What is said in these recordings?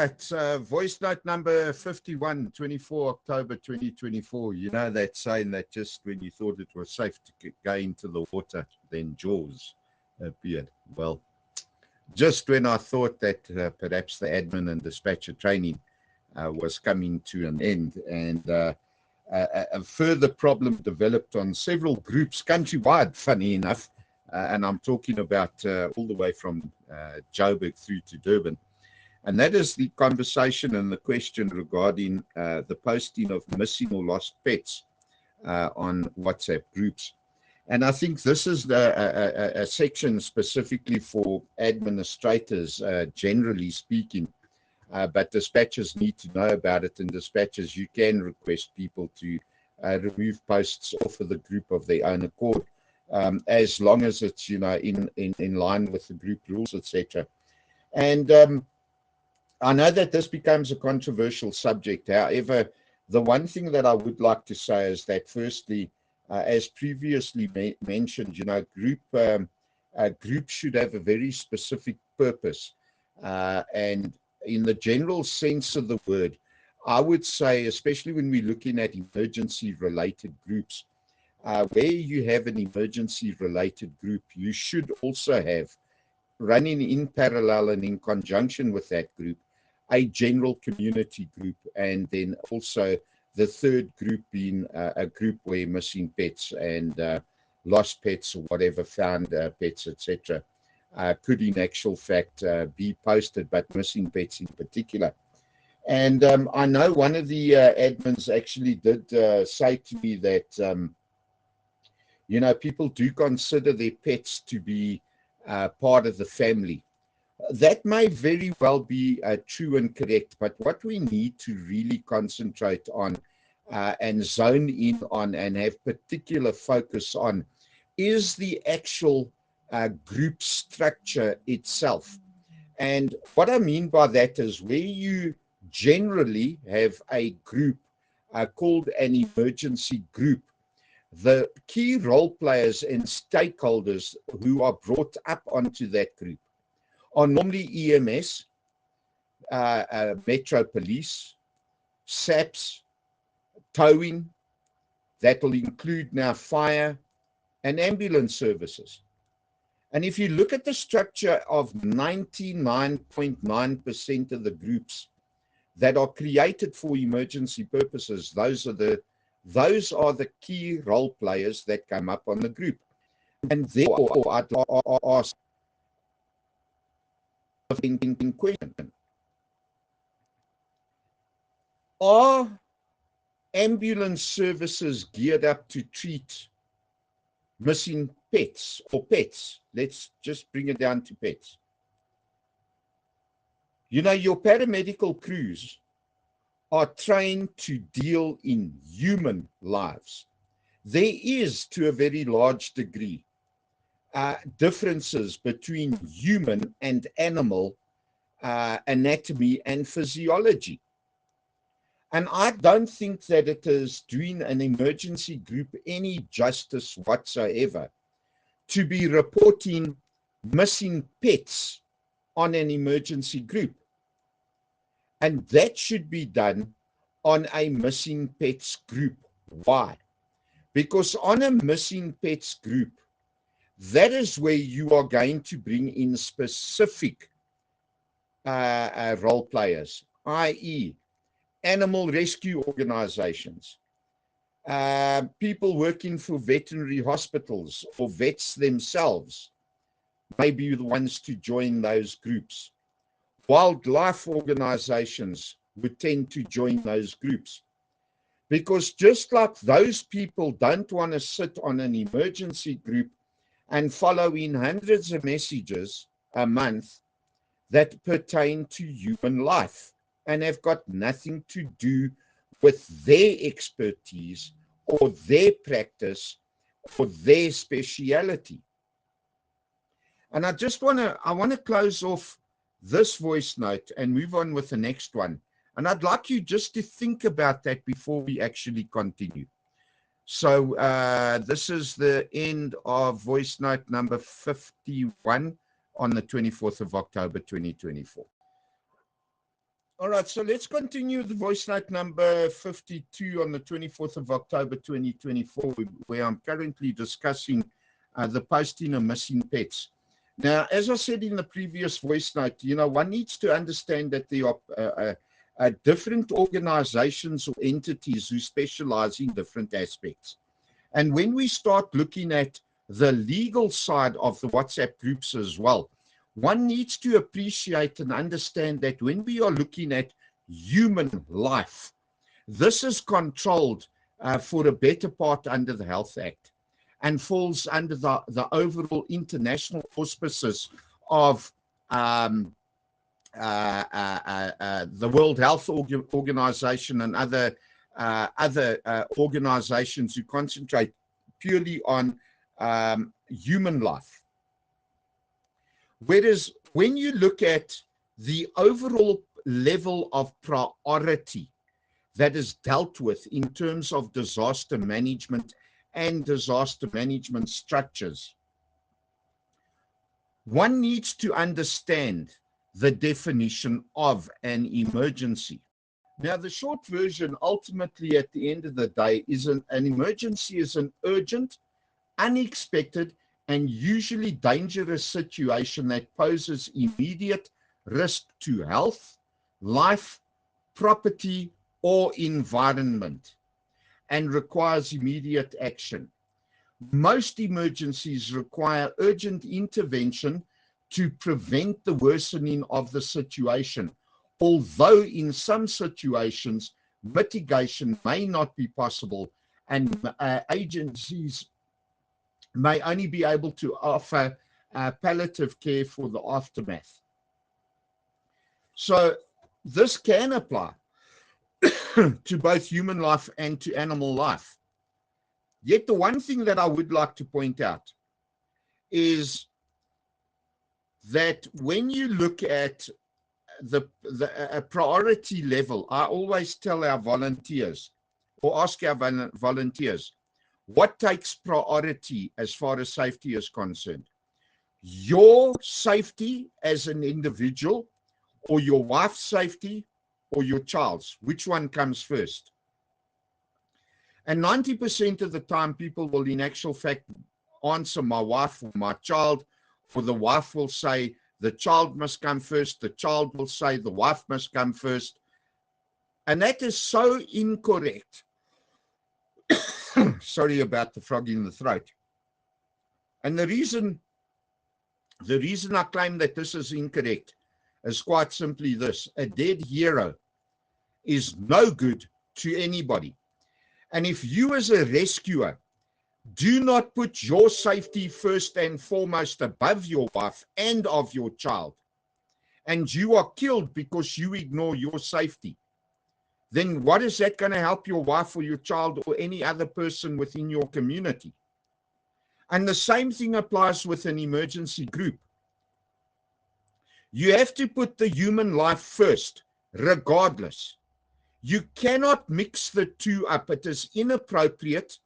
it's voice note number 51, 24 October 2024. You know that saying that just when you thought it was safe to go into the water, then Jaws appeared. Well, just when I thought that perhaps the admin and dispatcher training was coming to an end, and a further problem developed on several groups countrywide, funny enough, and I'm talking about all the way from Joburg through to Durban. And that is the conversation and the question regarding the posting of missing or lost pets on WhatsApp groups. And I think this is a section specifically for administrators, generally speaking, but dispatchers need to know about it. And dispatchers, you can request people to remove posts off of the group of their own accord, as long as it's, you know, in line with the group rules, etc. And I know that this becomes a controversial subject. However, the one thing that I would like to say is that, firstly, as previously mentioned, you know, groups should have a very specific purpose. And in the general sense of the word, I would say, especially when we're looking at emergency-related groups, where you have an emergency-related group, you should also have, running in parallel and in conjunction with that group, a general community group, and then also the third group being a group where missing pets and lost pets or whatever, found pets, etc., could in actual fact be posted, but missing pets in particular. And I know one of the admins actually did say to me that, you know, people do consider their pets to be part of the family. That may very well be true and correct, but what we need to really concentrate on and zone in on and have particular focus on is the actual group structure itself. And what I mean by that is where you generally have a group called an emergency group, the key role players and stakeholders who are brought up onto that group are normally EMS, Metro Police, SAPS, towing, that will include now fire and ambulance services. And if you look at the structure of 99.9% of the groups that are created for emergency purposes, those are the key role players that come up on the group. And therefore, I'd ask in question, are ambulance services geared up to treat missing pets or pets? Let's just bring it down to pets. You know, your paramedical crews are trained to deal in human lives. There is, to a very large degree, differences between human and animal anatomy and physiology. And I don't think that it is doing an emergency group any justice whatsoever to be reporting missing pets on an emergency group. And that should be done on a missing pets group. Why? Because on a missing pets group, that is where you are going to bring in specific role players, i.e., animal rescue organizations, people working for veterinary hospitals or vets themselves may be the ones to join those groups. Wildlife organizations would tend to join those groups. Because just like those people don't want to sit on an emergency group and follow in hundreds of messages a month that pertain to human life and have got nothing to do with their expertise or their practice or their speciality. And I want to close off this voice note and move on with the next one. And I'd like you just to think about that before we actually continue. So this is the end of voice note number 51 on the 24th of October, 2024. All right, so let's continue the voice note number 52 on the 24th of October 2024, where I'm currently discussing the posting of missing pets. Now, as I said in the previous voice note, one needs to understand that there are different organizations or entities who specialize in different aspects. And when we start looking at the legal side of the WhatsApp groups as well, one needs to appreciate and understand that when we are looking at human life, this is controlled for a better part under the Health Act and falls under the overall international auspices of the World Health Organization and other organizations who concentrate purely on human life. Whereas when you look at the overall level of priority that is dealt with in terms of disaster management and disaster management structures, one needs to understand the definition of an emergency. Now, the short version, ultimately, at the end of the day, is an emergency is an urgent, unexpected, and usually dangerous situation that poses immediate risk to health, life, property, or environment, and requires immediate action. Most emergencies require urgent intervention to prevent the worsening of the situation, although in some situations, mitigation may not be possible, and agencies may only be able to offer palliative care for the aftermath. So this can apply to both human life and to animal life. Yet the one thing that I would like to point out is that when you look at the priority level, I always tell our volunteers or ask our volunteers, what takes priority as far as safety is concerned? Your safety as an individual, or your wife's safety, or your child's? Which one comes first? And 90% of the time, people will in actual fact answer my wife or my child, or the wife will say the child must come first, the child will say the wife must come first. And that is so incorrect. Sorry about the frog in the throat. And the reason I claim that this is incorrect is quite simply this: a dead hero is no good to anybody. And if you as a rescuer do not put your safety first and foremost above your wife and of your child, and you are killed because you ignore your safety, then what is that going to help your wife or your child or any other person within your community? And the same thing applies with an emergency group. You have to put the human life first, regardless. You cannot mix the two up. It is inappropriate,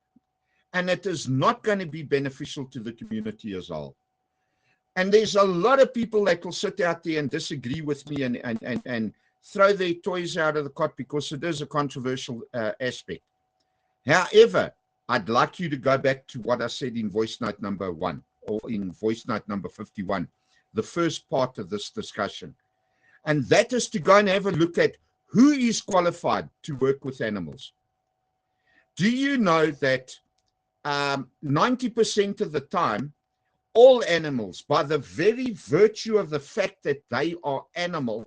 and it is not going to be beneficial to the community as a whole. And there's a lot of people that will sit out there and disagree with me and throw their toys out of the cot because it is a controversial aspect. However, I'd like you to go back to what I said in voice note number 1 or in voice note number 51, the first part of this discussion. And that is to go and have a look at who is qualified to work with animals. Do you know that 90% of the time, all animals, by the very virtue of the fact that they are animal,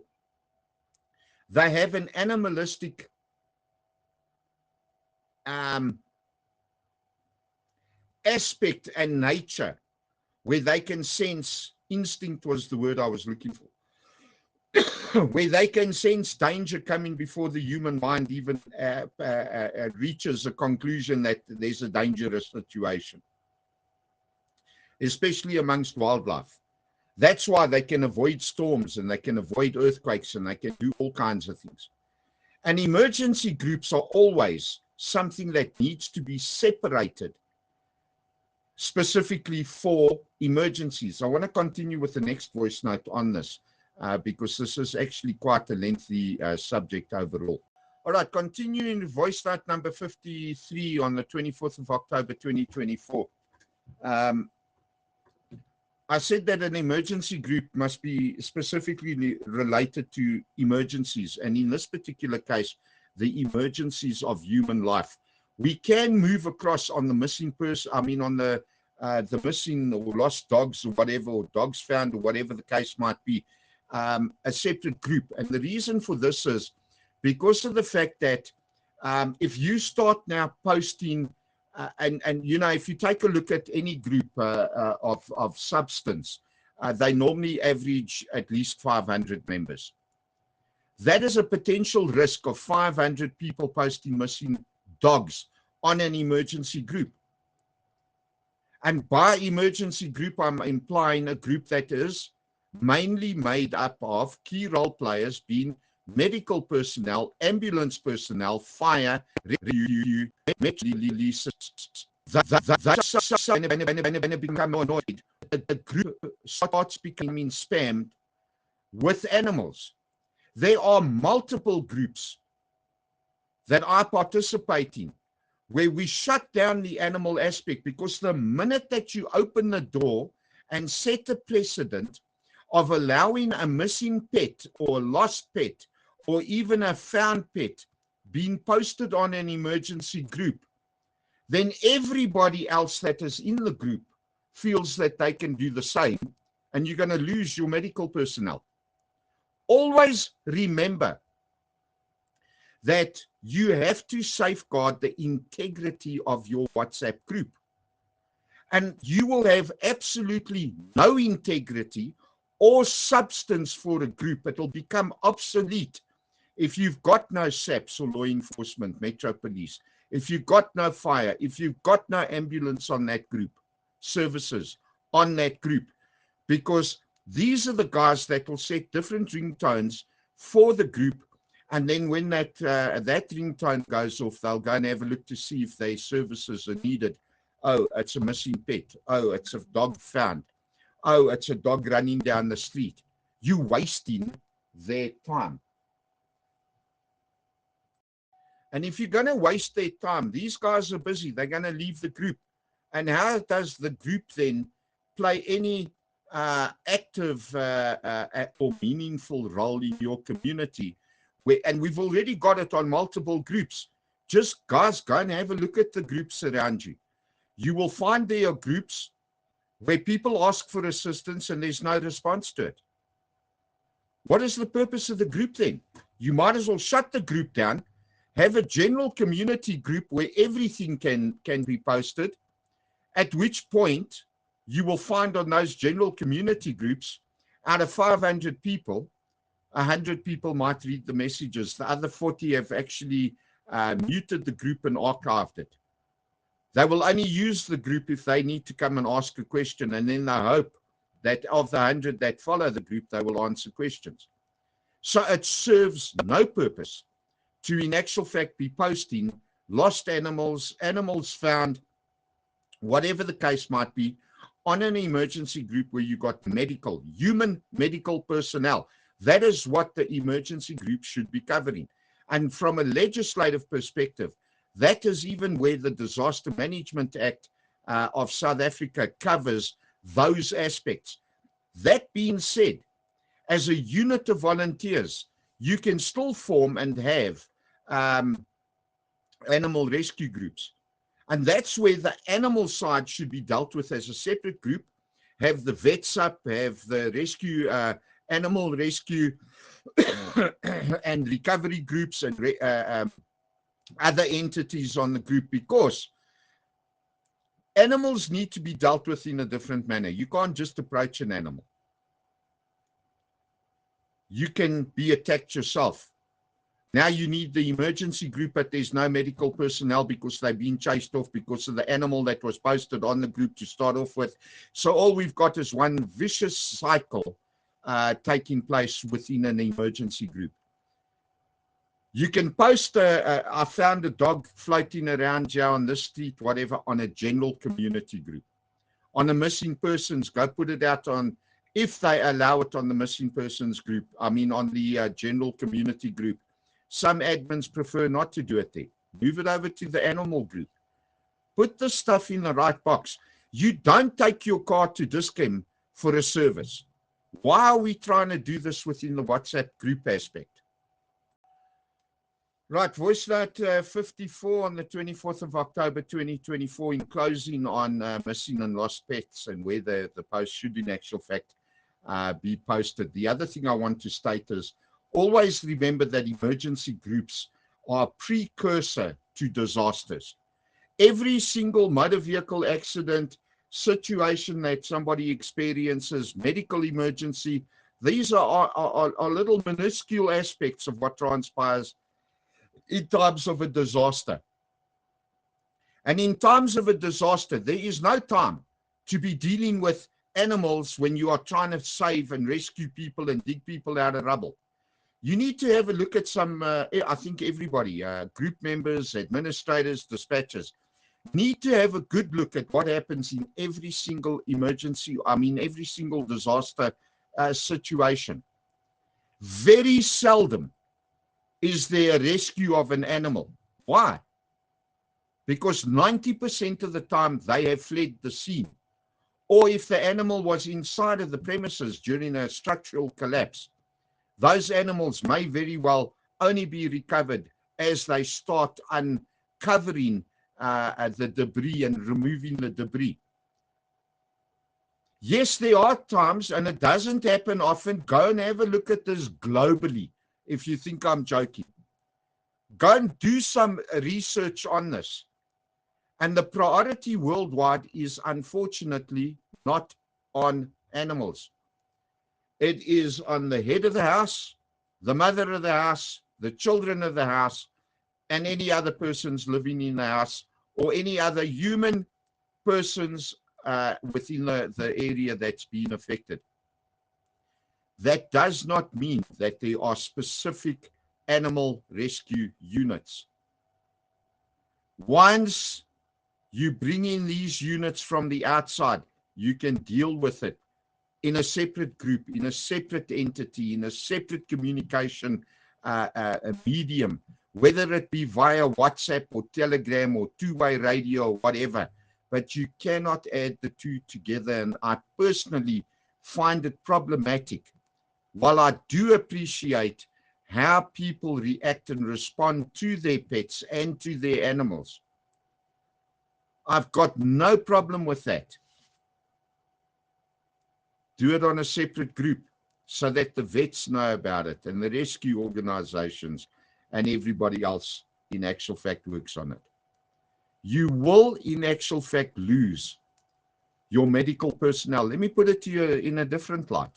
they have an animalistic aspect and nature where they can sense, instinct was the word I was looking for, where they can sense danger coming before the human mind even reaches a conclusion that there's a dangerous situation, especially amongst wildlife. That's why they can avoid storms and they can avoid earthquakes and they can do all kinds of things. And emergency groups are always something that needs to be separated specifically for emergencies. I want to continue with the next voice note on this. because this is actually quite a lengthy subject overall. All right, continuing voice note number 53 on the 24th of October 2024. I said that an emergency group must be specifically related to emergencies, and in this particular case, the emergencies of human life. We can move across on the missing person, on the missing or lost dogs or whatever, or dogs found or whatever the case might be, a separate group. And the reason for this is because of the fact that if you start now posting, and if you take a look at any group of substance, they normally average at least 500 members. That is a potential risk of 500 people posting missing dogs on an emergency group. And by emergency group, I'm implying a group that is mainly made up of key role players being medical personnel, ambulance personnel, fire, rescue, become annoyed. The group starts becoming spammed with animals. There are multiple groups that are participating where we shut down the animal aspect, because the minute that you open the door and set a precedent of allowing a missing pet or a lost pet or even a found pet being posted on an emergency group, then everybody else that is in the group feels that they can do the same, and you're going to lose your medical personnel. Always remember that you have to safeguard the integrity of your WhatsApp group. And you will have absolutely no integrity or substance for a group. It will become obsolete if you've got no SAPS or law enforcement, Metro Police, if you've got no fire, if you've got no ambulance on that group, services on that group, because these are the guys that will set different ringtones for the group. And then when that ringtone goes off, they'll go and have a look to see if their services are needed. Oh, it's a missing pet. Oh, it's a dog found. Oh, it's a dog running down the street. You're wasting their time. And if you're going to waste their time, these guys are busy. They're going to leave the group. And how does the group then play any active or meaningful role in your community? And we've already got it on multiple groups. Just, guys, go and have a look at the groups around you. You will find there are groups where people ask for assistance and there's no response to it. What is the purpose of the group then? You might as well shut the group down, have a general community group where everything can be posted, at which point you will find on those general community groups, out of 500 people, 100 people might read the messages. The other 40 have actually muted the group and archived it. They will only use the group if they need to come and ask a question, and then they hope that of the 100 that follow the group, they will answer questions. So it serves no purpose to, in actual fact, be posting lost animals, animals found, whatever the case might be, on an emergency group where you got human medical personnel. That is what the emergency group should be covering. And from a legislative perspective, that is even where the Disaster Management Act of South Africa covers those aspects. That being said, as a unit of volunteers, you can still form and have animal rescue groups. And that's where the animal side should be dealt with as a separate group. Have the vets up, have the rescue, animal rescue and recovery groups and other entities on the group, because animals need to be dealt with in a different manner. You can't just approach an animal. You can be attacked yourself. Now you need the emergency group, but there's no medical personnel because they've been chased off because of the animal that was posted on the group to start off with. So all we've got is one vicious cycle taking place within an emergency group. You can post, I found a dog floating around here on this street, whatever, on a general community group. On a missing persons, go put it out on if they allow it on the missing persons group, I mean on the general community group. Some admins prefer not to do it there. Move it over to the animal group. Put the stuff in the right box. You don't take your car to Dis-Chem for a service. Why are we trying to do this within the WhatsApp group aspect? Right, voice note 54 on the 24th of October 2024, in closing on missing and lost pets and where the post should in actual fact be posted. The other thing I want to state is always remember that emergency groups are a precursor to disasters. Every single motor vehicle accident, situation that somebody experiences, medical emergency, these are little minuscule aspects of what transpires in times of a disaster. And in times of a disaster, there is no time to be dealing with animals when you are trying to save and rescue people and dig people out of rubble. You need to have a look at some, I think everybody, group members, administrators, dispatchers, need to have a good look at what happens in every single emergency, every single disaster situation. Very seldom is there a rescue of an animal. Why? Because 90% of the time they have fled the scene. Or if the animal was inside of the premises during a structural collapse, those animals may very well only be recovered as they start uncovering the debris and removing the debris. Yes, there are times, and it doesn't happen often. Go and have a look at this globally if you think I'm joking. Go and do some research on this. And the priority worldwide is unfortunately not on animals. It is on the head of the house, the mother of the house, the children of the house, and any other persons living in the house, or any other human persons within the area that's been affected. That does not mean that there are specific animal rescue units. Once you bring in these units from the outside, you can deal with it in a separate group, in a separate entity, in a separate communication medium, whether it be via WhatsApp or Telegram or two-way radio or whatever. But you cannot add the two together, and I personally find it problematic. While I do appreciate how people react and respond to their pets and to their animals, I've got no problem with that. Do it on a separate group so that the vets know about it and the rescue organizations and everybody else in actual fact works on it. You will in actual fact lose your medical personnel. Let me put it to you in a different light.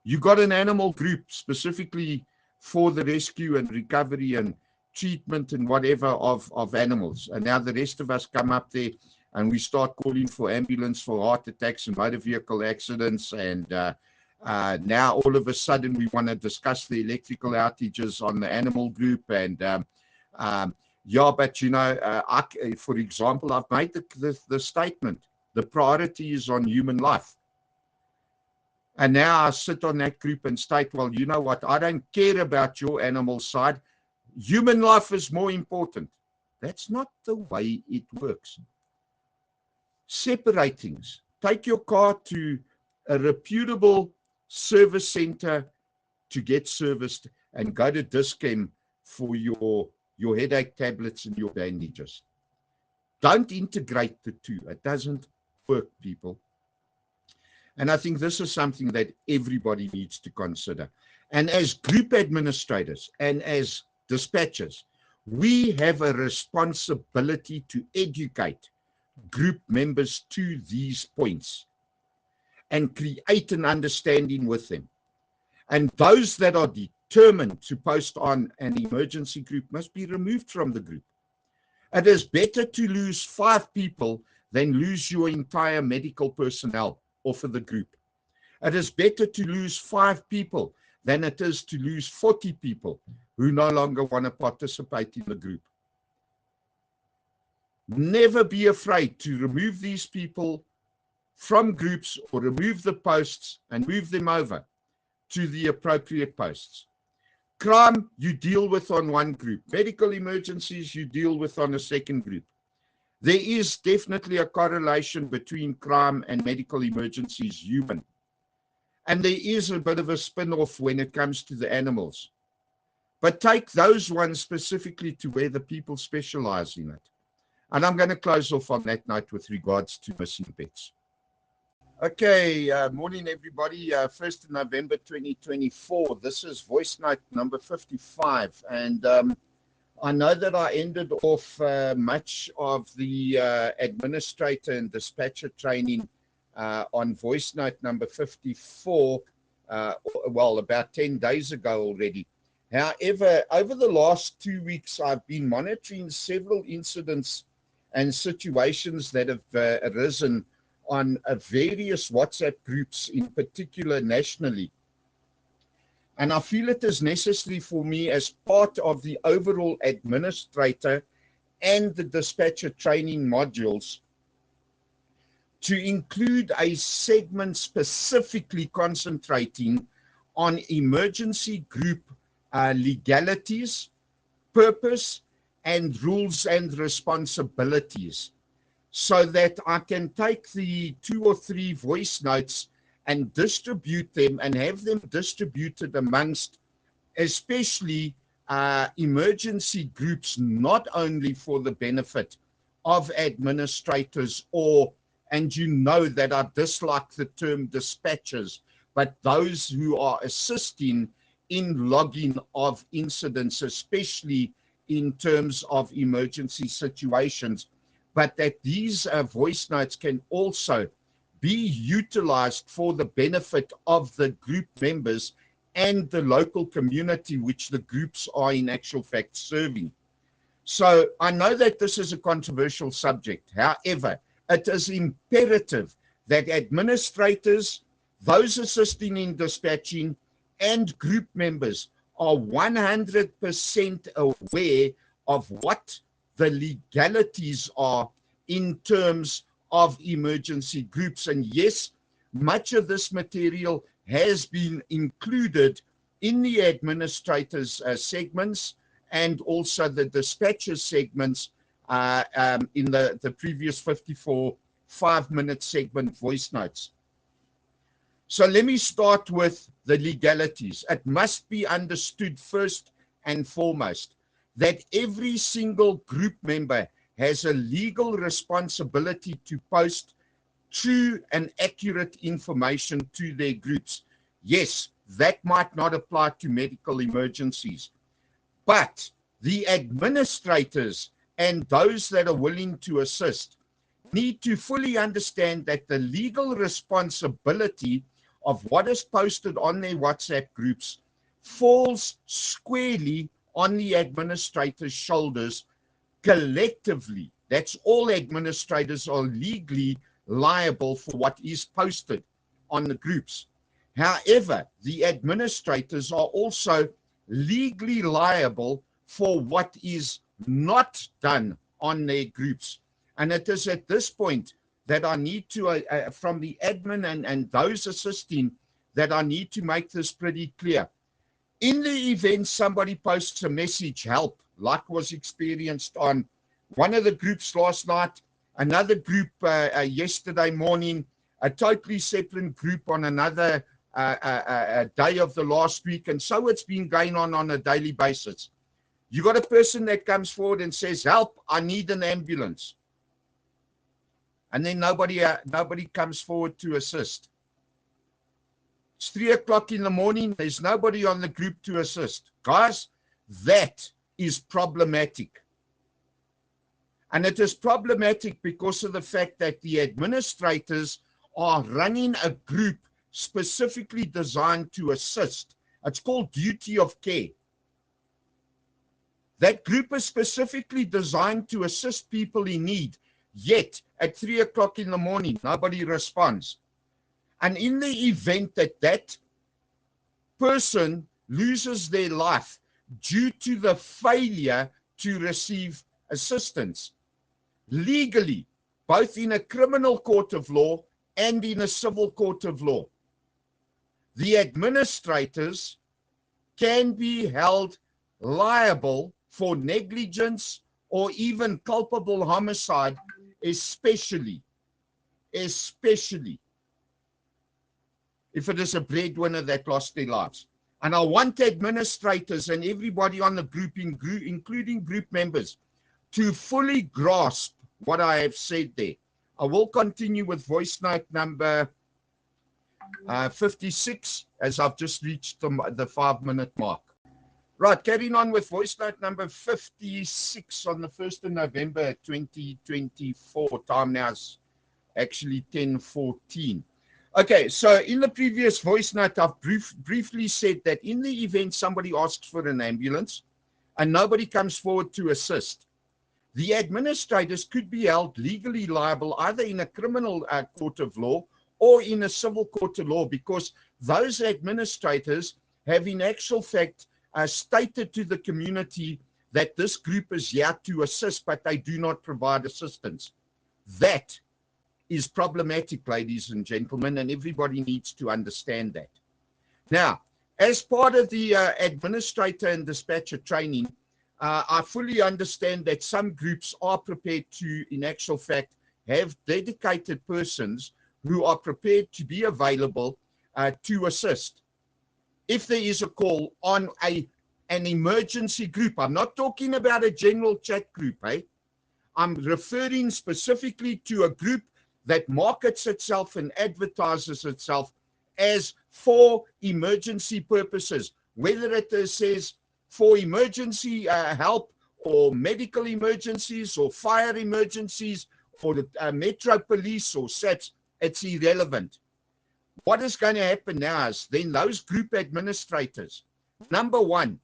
You got an animal group specifically for the rescue and recovery and treatment and whatever of animals. And now the rest of us come up there and we start calling for ambulance for heart attacks and motor vehicle accidents. And now all of a sudden we want to discuss the electrical outages on the animal group. And yeah, but you know, for example, I've made the statement, the priority is on human life. And now I sit on that group and state, well, you know what? I don't care about your animal side. Human life is more important. That's not the way it works. Separate things. Take your car to a reputable service center to get serviced and go to Dis-Chem for your headache tablets and your bandages. Don't integrate the two. It doesn't work, people. And I think this is something that everybody needs to consider. And as group administrators and as dispatchers, we have a responsibility to educate group members to these points and create an understanding with them. And those that are determined to post on an emergency group must be removed from the group. It is better to lose 5 people than lose your entire medical personnel off of the group. It is better to lose 5 people than it is to lose 40 people who no longer want to participate in the group. Never be afraid to remove these people from groups or remove the posts and move them over to the appropriate posts. Crime, you deal with on one group. Medical emergencies, you deal with on a second group. There is definitely a correlation between crime and medical emergencies human. And there is a bit of a spin-off when it comes to the animals. But take those ones specifically to where the people specialize in it. And I'm going to close off on that note with regards to missing pets. Okay, morning everybody. 1st of November 2024. This is voice note number 55. And I know that I ended off much of the administrator and dispatcher training on voice note number 54, well, about 10 days ago already. However, over the last 2 weeks, I've been monitoring several incidents and situations that have arisen on various WhatsApp groups, in particular nationally. And I feel it is necessary for me as part of the overall administrator and the dispatcher training modules to include a segment specifically concentrating on emergency group legalities, purpose, and rules and responsibilities, so that I can take the 2 or 3 voice notes and distribute them and have them distributed amongst especially emergency groups, not only for the benefit of administrators and you know that I dislike the term dispatchers, but those who are assisting in logging of incidents, especially in terms of emergency situations, but that these voice notes can also be utilized for the benefit of the group members and the local community which the groups are in actual fact serving. So I know that this is a controversial subject. However, it is imperative that administrators, those assisting in dispatching, and group members are 100% aware of what the legalities are in terms of emergency groups. And yes, much of this material has been included in the administrators' segments and also the dispatcher segments in the previous 54 5-minute segment voice notes. So let me start with the legalities. It must be understood first and foremost that every single group member has a legal responsibility to post true and accurate information to their groups. Yes, that might not apply to medical emergencies, but the administrators and those that are willing to assist need to fully understand that the legal responsibility of what is posted on their WhatsApp groups falls squarely on the administrator's shoulders collectively. That's all administrators are legally liable for what is posted on the groups. However, the administrators are also legally liable for what is not done on their groups. And it is at this point that I need to, from the admin and those assisting, that I need to make this pretty clear. In the event somebody posts a message, help, like was experienced on one of the groups last night, another group yesterday morning, a totally separate group on another day of the last week, and so it's been going on a daily basis. You got a person that comes forward and says, help, I need an ambulance. And then nobody comes forward to assist. It's 3 o'clock in the morning. There's nobody on the group to assist. Guys, that is problematic. And it is problematic because of the fact that the administrators are running a group specifically designed to assist. It's called duty of care. That group is specifically designed to assist people in need. Yet, at 3 o'clock in the morning, nobody responds. And in the event that that person loses their life due to the failure to receive assistance, legally, both in a criminal court of law and in a civil court of law. The administrators can be held liable for negligence or even culpable homicide, especially if it is a breadwinner that lost their lives. And I want administrators and everybody on the group, including group members, to fully grasp what I have said there. I will continue with voice note number 56, as I've just reached the 5-minute mark. Right, carrying on with voice note number 56 on the 1st of November 2024. Time now is actually 10:14. Okay, so in the previous voice note, I've briefly said that in the event somebody asks for an ambulance and nobody comes forward to assist, the administrators could be held legally liable either in a criminal court of law or in a civil court of law, because those administrators have in actual fact stated to the community that this group is here to assist, but they do not provide assistance. That is problematic, ladies and gentlemen, and everybody needs to understand that. Now, as part of the administrator and dispatcher training, I fully understand that some groups are prepared to, in actual fact, have dedicated persons who are prepared to be available to assist. If there is a call on an emergency group, I'm not talking about a general chat group, I'm referring specifically to a group that markets itself and advertises itself as for emergency purposes, whether it says for emergency help or medical emergencies or fire emergencies or the Metro Police or SAPS, it's irrelevant. What is going to happen now is then those group administrators, number one,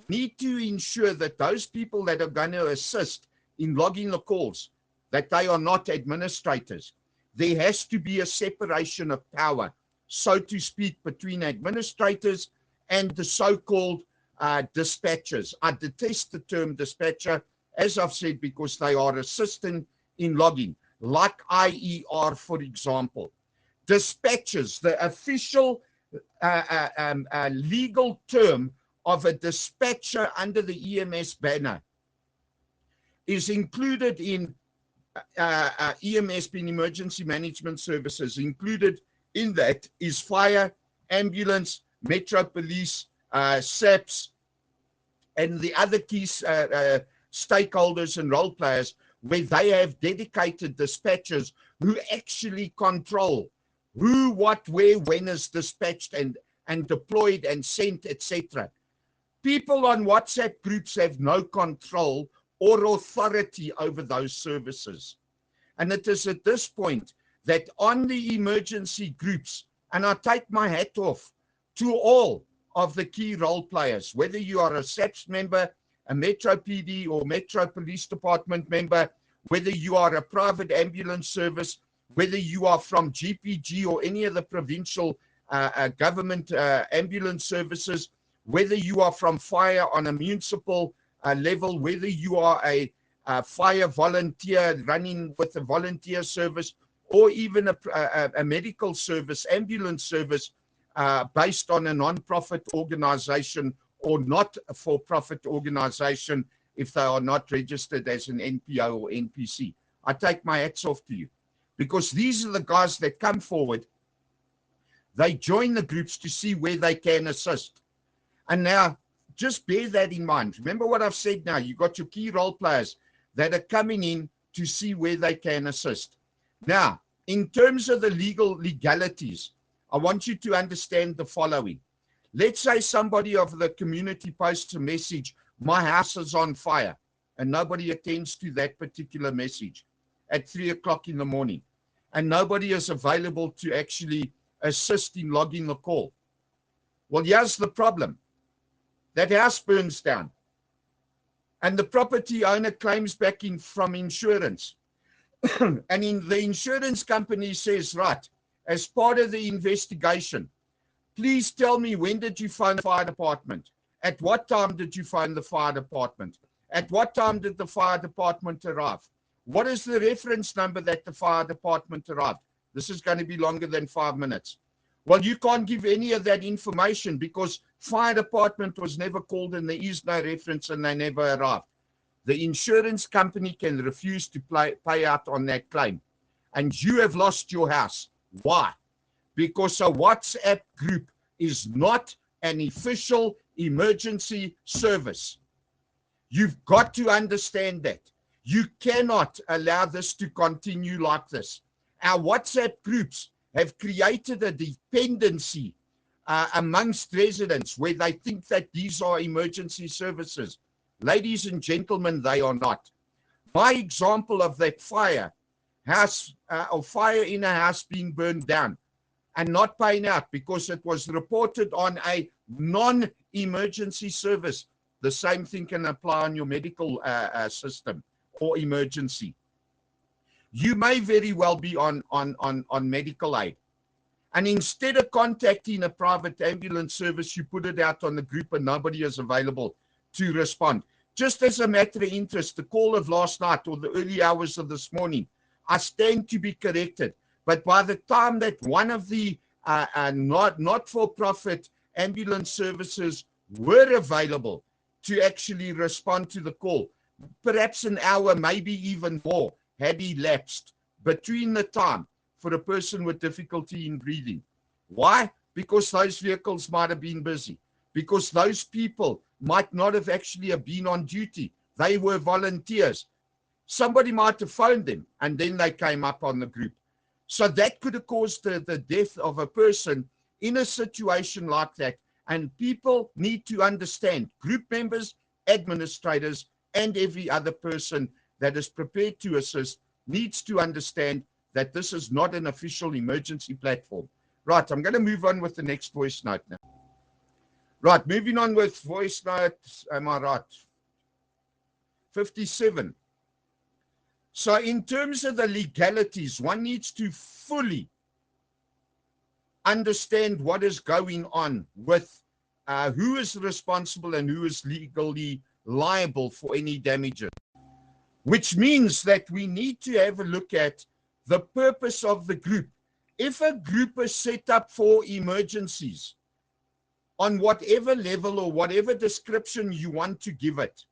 need to ensure that those people that are going to assist in logging the calls, that they are not administrators. There has to be a separation of power, so to speak, between administrators and the so-called dispatchers. I detest the term dispatcher, as I've said, because they are assisting in logging, like IER, for example. Dispatchers, the official legal term of a dispatcher under the EMS banner, is included in EMS being emergency management services. Included in that is fire, ambulance, Metro Police, SAPS, and the other key stakeholders and role players, where they have dedicated dispatchers who actually control who, what, where, when is dispatched and deployed and sent, etc. People on WhatsApp groups have no control or authority over those services. And it is at this point that on the emergency groups, and I take my hat off to all of the key role players, whether you are a SAPS member, a Metro PD or Metro Police Department member, whether you are a private ambulance service, whether you are from GPG or any of the provincial government ambulance services, whether you are from fire on a municipal level, whether you are a fire volunteer running with a volunteer service, or even a medical service, ambulance service, based on a non-profit organization or not a for-profit organization if they are not registered as an NPO or NPC. I take my hats off to you, because these are the guys that come forward. They join the groups to see where they can assist. And now, just bear that in mind. Remember what I've said now. You've got your key role players that are coming in to see where they can assist. Now, in terms of the legalities, I want you to understand the following. Let's say somebody of the community posts a message, my house is on fire, and nobody attends to that particular message at 3 o'clock in the morning, and nobody is available to actually assist in logging the call. Well, here's the problem. That house burns down, and the property owner claims back in from insurance. And in the insurance company says, right, as part of the investigation, please tell me, when did you phone the fire department? At what time did you phone the fire department? At what time did the fire department arrive? What is the reference number that the fire department arrived? This is going to be longer than 5 minutes. Well, you can't give any of that information because fire department was never called and there is no reference and they never arrived. The insurance company can refuse to pay out on that claim. And you have lost your house. Why? Because a WhatsApp group is not an official emergency service. You've got to understand that. You cannot allow this to continue like this. Our WhatsApp groups have created a dependency amongst residents where they think that these are emergency services. Ladies and gentlemen, they are not. My example of that fire in a house being burned down and not paying out because it was reported on a non-emergency service. The same thing can apply on your medical system or emergency. You may very well be on medical aid. And instead of contacting a private ambulance service, you put it out on the group and nobody is available to respond. Just as a matter of interest, the call of last night or the early hours of this morning, I stand to be corrected. But by the time that one of the not-for-profit ambulance services were available to actually respond to the call, perhaps an hour, maybe even more, had elapsed between the time for a person with difficulty in breathing. Why? Because those vehicles might have been busy. Because those people might not have actually have been on duty. They were volunteers. Somebody might have phoned them and then they came up on the group. So that could have caused the death of a person in a situation like that. And people need to understand, group members, administrators, and every other person that is prepared to assist needs to understand that this is not an official emergency platform. Right, I'm going to move on with the next voice note now. Right, moving on with voice note, am I right? 57. So in terms of the legalities, one needs to fully understand what is going on with who is responsible and who is legally liable for any damages, which means that we need to have a look at the purpose of the group. If a group is set up for emergencies, on whatever level or whatever description you want to give it,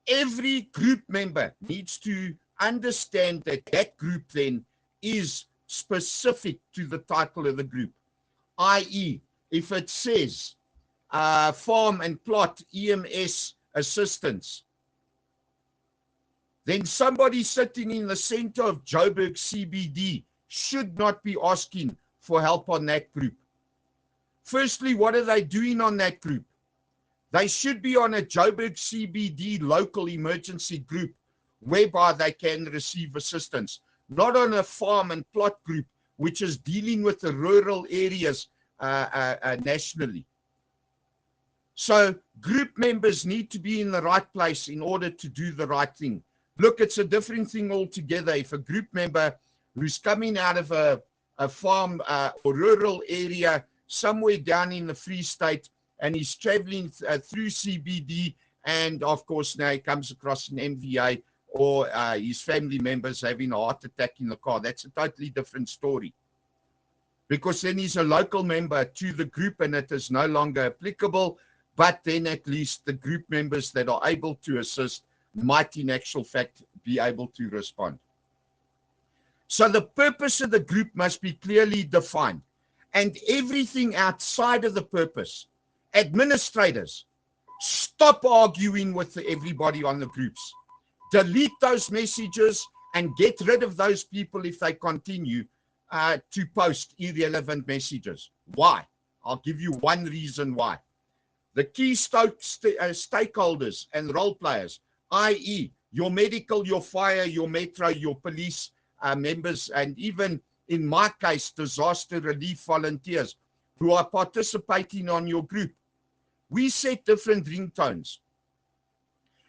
every group member needs to understand that that group then is specific to the title of the group, i.e., if it says farm and plot EMS assistance, then somebody sitting in the center of Joburg CBD should not be asking for help on that group. Firstly, what are they doing on that group? They should be on a Joburg CBD local emergency group whereby they can receive assistance, not on a farm and plot group, which is dealing with the rural areas nationally. So group members need to be in the right place in order to do the right thing. Look, it's a different thing altogether. If a group member who's coming out of a farm or rural area somewhere down in the Free State and he's traveling through CBD and, of course, now he comes across an MVA or his family members having a heart attack in the car, that's a totally different story. Because then he's a local member to the group and it is no longer applicable, but then at least the group members that are able to assist might in actual fact be able to respond. So the purpose of the group must be clearly defined, and everything outside of the purpose, administrators, stop arguing with everybody on the groups. Delete those messages and get rid of those people if they continue to post irrelevant messages. Why? I'll give you one reason why. The key stakeholders and role players, i.e. your medical, your fire, your metro, your police members, and even in my case, disaster relief volunteers who are participating on your group. We set different ringtones.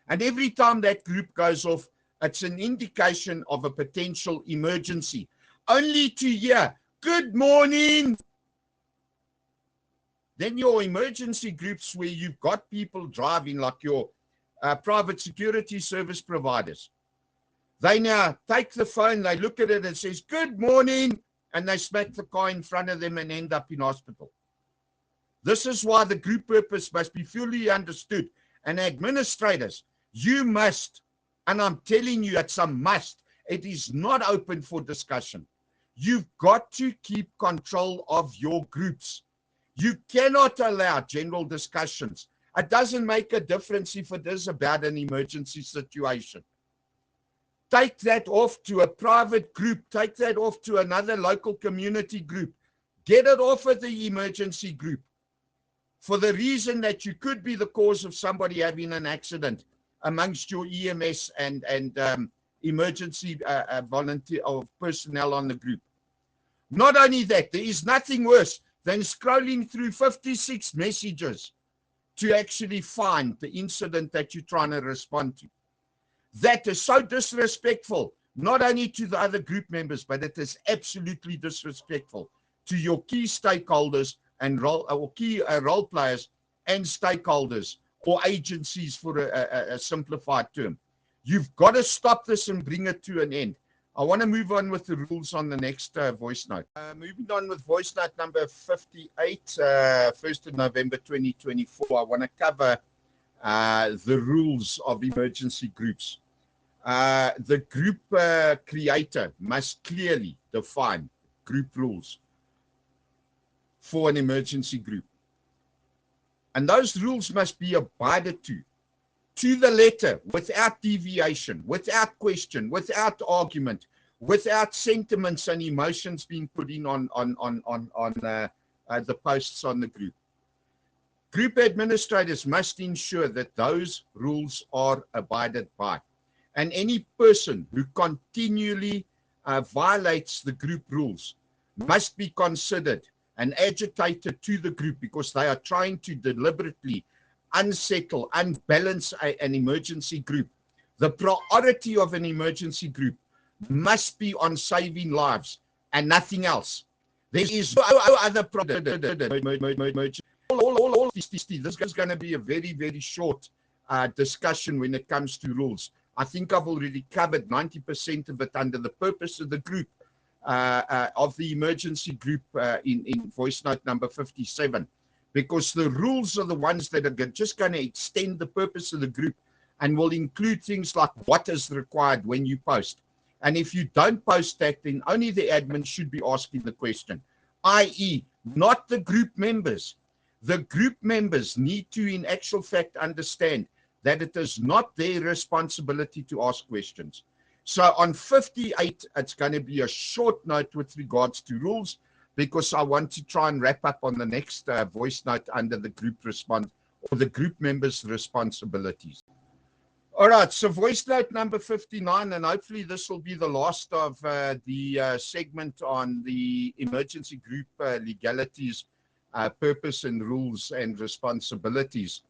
And every time that group goes off, it's an indication of a potential emergency. Only to hear, good morning. Then your emergency groups where you've got people driving like your private security service providers. They now take the phone, they look at it and says, good morning, and they smack the car in front of them and end up in hospital. This is why the group purpose must be fully understood. And administrators, you must, and I'm telling you, it's a must. It is not open for discussion. You've got to keep control of your groups. You cannot allow general discussions. It doesn't make a difference if it is about an emergency situation. Take that off to a private group. Take that off to another local community group. Get it off at the emergency group. For the reason that you could be the cause of somebody having an accident amongst your EMS and emergency volunteer or personnel on the group. Not only that, there is nothing worse than scrolling through 56 messages to actually find the incident that you're trying to respond to. That is so disrespectful, not only to the other group members, but it is absolutely disrespectful to your key stakeholders and key role players and stakeholders or agencies, for a simplified term. You've got to stop this and bring it to an end. I want to move on with the rules on the next voice note. Moving on with voice note number 58, 1st of November 2024. I want to cover the rules of emergency groups. The group creator must clearly define group rules for an emergency group. And those rules must be abided to the letter, without deviation, without question, without argument, without sentiments and emotions being put in on the posts on the group. Group administrators must ensure that those rules are abided by. And any person who continually violates the group rules must be considered and agitated to the group, because they are trying to deliberately unsettle, unbalance an emergency group. The priority of an emergency group must be on saving lives and nothing else. There is no other problem. This is going to be a very, very short discussion when it comes to rules. I think I've already covered 90% of it under the purpose of the group, of the emergency group in voice note number 57. Because the rules are the ones that are just going to extend the purpose of the group and will include things like what is required when you post. And if you don't post that, then only the admin should be asking the question, i.e. not the group members. The group members need to, in actual fact, understand that it is not their responsibility to ask questions. So on 58, it's going to be a short note with regards to rules, because I want to try and wrap up on the next voice note under the group response, or the group members' responsibilities. All right, so voice note number 59, and hopefully this will be the last of the segment on the emergency group legalities, purpose and rules and responsibilities.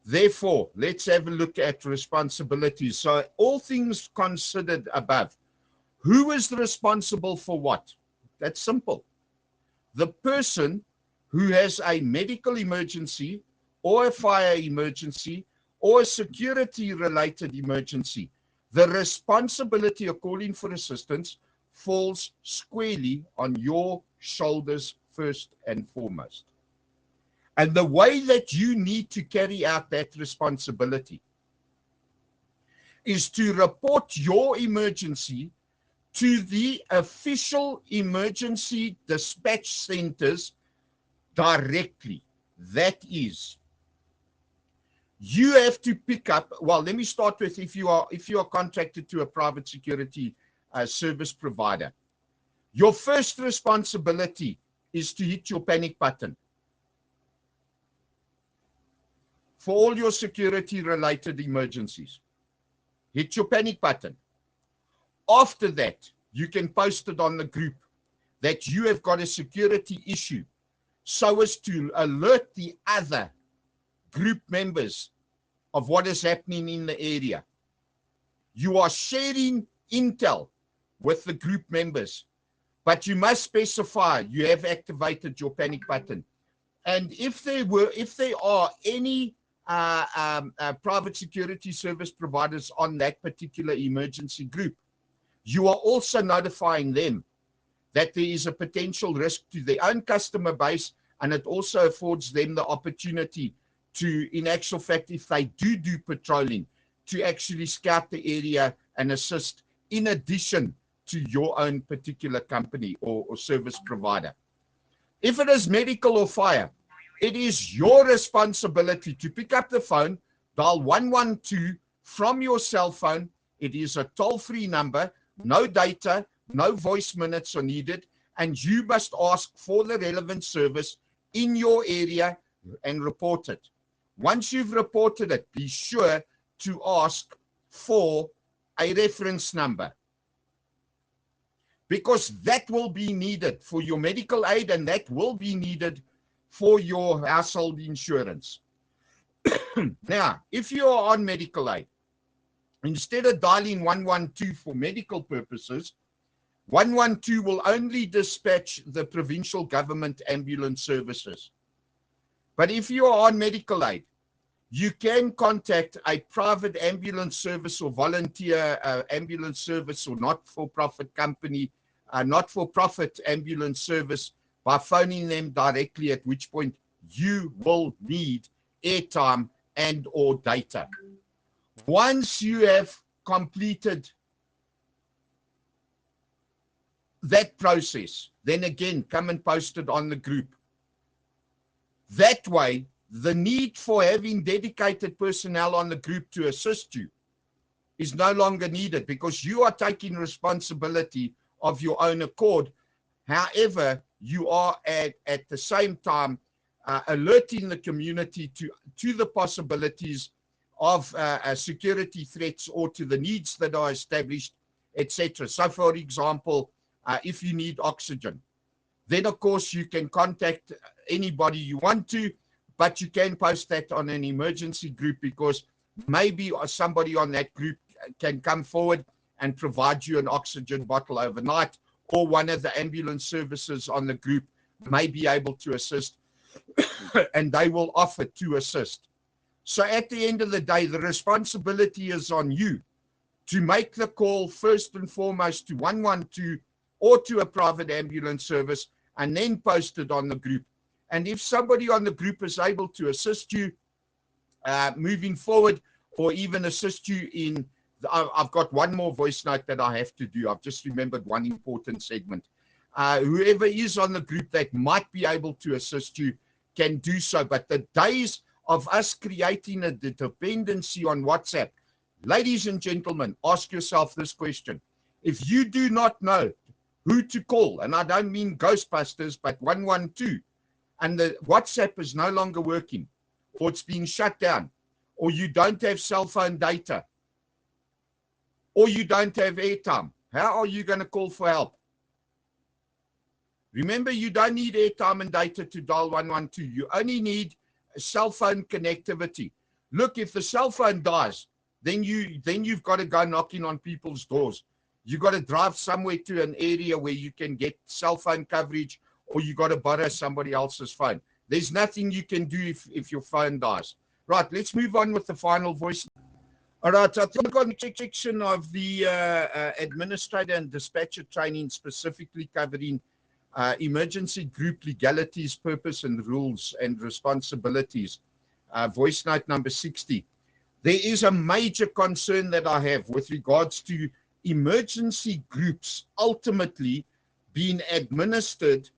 Therefore, let's have a look at responsibilities. So all things considered above, who is responsible for what? That's simple. The person who has a medical emergency or a fire emergency or a security-related emergency, the responsibility of calling for assistance falls squarely on your shoulders first and foremost. And the way that you need to carry out that responsibility is to report your emergency to the official emergency dispatch centers directly. That is, you have to pick up, well, let me start with if you are contracted to a private security service provider. Your first responsibility is to hit your panic button for all your security-related emergencies. Hit your panic button. After that, you can post it on the group that you have got a security issue, so as to alert the other group members of what is happening in the area. You are sharing intel with the group members, but you must specify you have activated your panic button. And if there are any private security service providers on that particular emergency group. You are also notifying them that there is a potential risk to their own customer base, and it also affords them the opportunity to, in actual fact, if they do patrolling, to actually scout the area and assist in addition to your own particular company or service provider. If it is medical or fire, it is your responsibility to pick up the phone, dial 112 from your cell phone. It is a toll-free number, no data, no voice minutes are needed, and you must ask for the relevant service in your area and report it. Once you've reported it, be sure to ask for a reference number, because that will be needed for your medical aid, and that will be needed for your household insurance. Now, if you are on medical aid, instead of dialing 112 for medical purposes, 112 will only dispatch the provincial government ambulance services. But if you are on medical aid, you can contact a private ambulance service or volunteer ambulance service or not-for-profit company, not-for-profit ambulance service, by phoning them directly, at which point you will need airtime and or data. Once you have completed that process, then again, come and post it on the group. That way, the need for having dedicated personnel on the group to assist you is no longer needed, because you are taking responsibility of your own accord. However, you are at the same time alerting the community to the possibilities of security threats or to the needs that are established, etc. So, for example, if you need oxygen, then of course you can contact anybody you want to, but you can post that on an emergency group, because maybe somebody on that group can come forward and provide you an oxygen bottle overnight, or one of the ambulance services on the group may be able to assist, and they will offer to assist. So at the end of the day, the responsibility is on you to make the call first and foremost to 112 or to a private ambulance service, and then post it on the group. And if somebody on the group is able to assist you moving forward, or even assist you in, I've got one more voice note that I have to do. I've just remembered one important segment. Whoever is on the group that might be able to assist you can do so. But the days of us creating a dependency on WhatsApp, ladies and gentlemen, ask yourself this question. If you do not know who to call, and I don't mean Ghostbusters, but 112, and the WhatsApp is no longer working, or it's being shut down, or you don't have cell phone data, or you don't have airtime, how are you going to call for help? Remember, you don't need airtime and data to dial 112. You only need cell phone connectivity. Look, if the cell phone dies, then you've got to go knocking on people's doors. You've got to drive somewhere to an area where you can get cell phone coverage, or you got to borrow somebody else's phone. There's nothing you can do if your phone dies. Right, let's move on with the final voice. All right, I think on the section of the administrator and dispatcher training, specifically covering emergency group legalities, purpose and rules and responsibilities, voice note number 60. There is a major concern that I have with regards to emergency groups ultimately being administered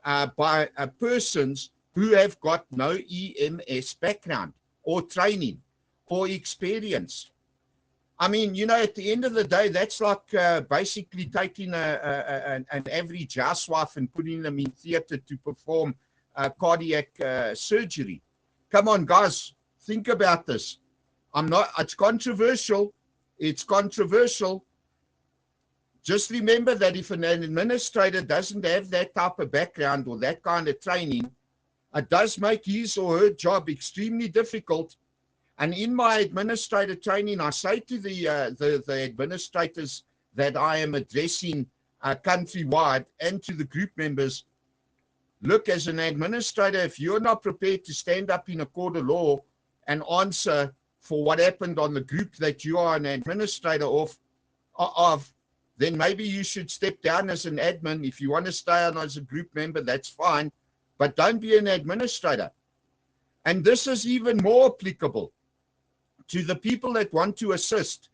by persons who have got no EMS background or training or experience. I mean, you know, at the end of the day, that's like basically taking an average housewife and putting them in theater to perform cardiac surgery. Come on, guys, think about this. It's controversial. It's controversial. Just remember that if an administrator doesn't have that type of background or that kind of training, it does make his or her job extremely difficult. And in my administrator training, I say to the administrators that I am addressing countrywide and to the group members, look, as an administrator, if you're not prepared to stand up in a court of law and answer for what happened on the group that you are an administrator of, then maybe you should step down as an admin. If you want to stay on as a group member, that's fine, but don't be an administrator. And this is even more applicable to the people that want to assist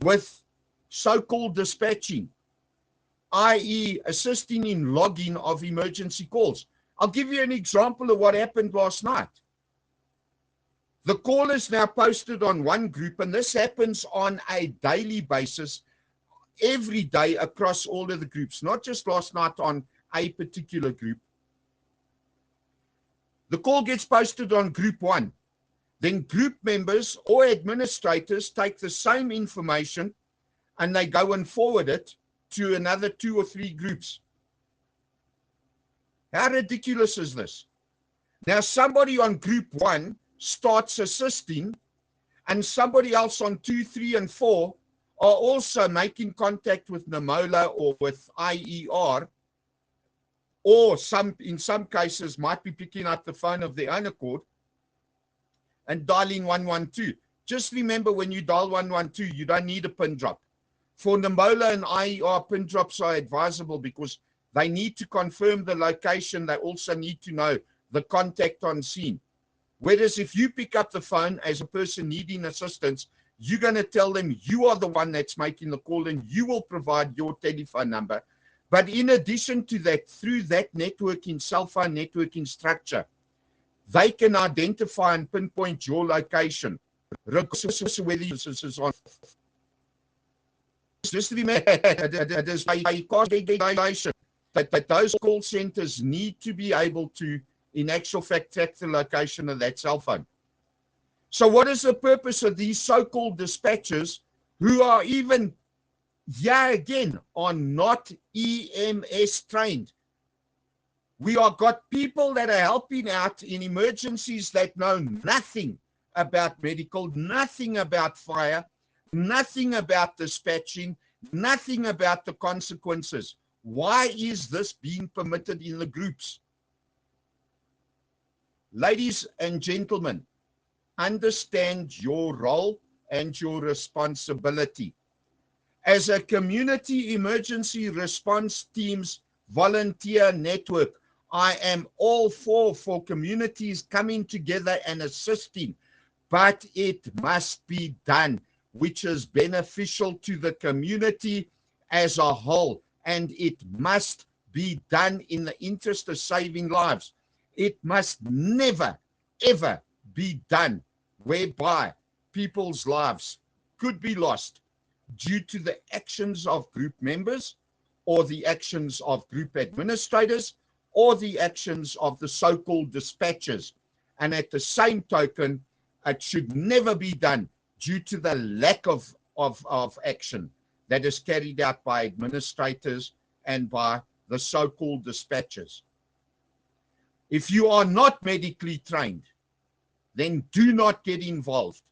with so-called dispatching, i.e. assisting in logging of emergency calls. I'll give you an example of what happened last night. The call is now posted on one group, and this happens on a daily basis, every day across all of the groups, not just last night on a particular group. The call gets posted on group one. Then group members or administrators take the same information and they go and forward it to another 2 or 3 groups. How ridiculous is this? Now, somebody on group one starts assisting, and somebody else on 2, 3, and 4 are also making contact with NAMOLA or with IER, or in some cases might be picking up the phone of their own accord and dialing 112. Just remember, when you dial 112, you don't need a pin drop. For NAMOLA and IER, pin drops are advisable because they need to confirm the location. They also need to know the contact on scene. Whereas if you pick up the phone as a person needing assistance, you're going to tell them you are the one that's making the call and you will provide your telephone number. But in addition to that, through that networking, cell phone networking structure, they can identify and pinpoint your location, regardless of whether this is on. Just remember, it is a cost regulation that those call centers need to be able to, in actual fact, track the location of that cell phone. So what is the purpose of these so-called dispatchers who are even, again, are not EMS trained? We are got people that are helping out in emergencies that know nothing about medical, nothing about fire, nothing about dispatching, nothing about the consequences. Why is this being permitted in the groups? Ladies and gentlemen, understand your role and your responsibility. As a community emergency response team's volunteer network, I am all for communities coming together and assisting, but it must be done, which is beneficial to the community as a whole, and it must be done in the interest of saving lives. It must never, ever be done whereby people's lives could be lost due to the actions of group members or the actions of group administrators or the actions of the so-called dispatchers. And at the same token, it should never be done due to the lack of action that is carried out by administrators and by the so-called dispatchers. If you are not medically trained, then do not get involved.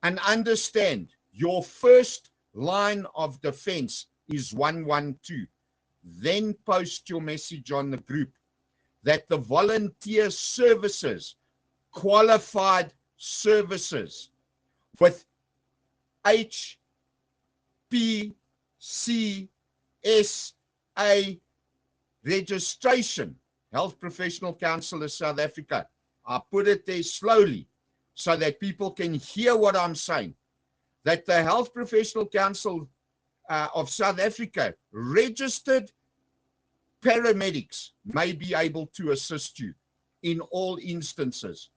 And understand, your first line of defense is 112. Then post your message on the group that the volunteer services, qualified services with HPCSA registration, Health Professional Council of South Africa. I put it there slowly so that people can hear what I'm saying. That the Health Professional Council of South Africa registered paramedics may be able to assist you in all instances.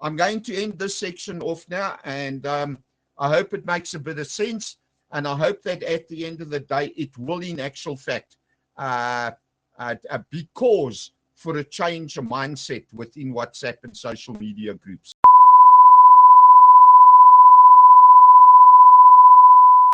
I'm going to end this section off now, and I hope it makes a bit of sense, and I hope that at the end of the day it will in actual fact be cause for a change of mindset within WhatsApp and social media groups.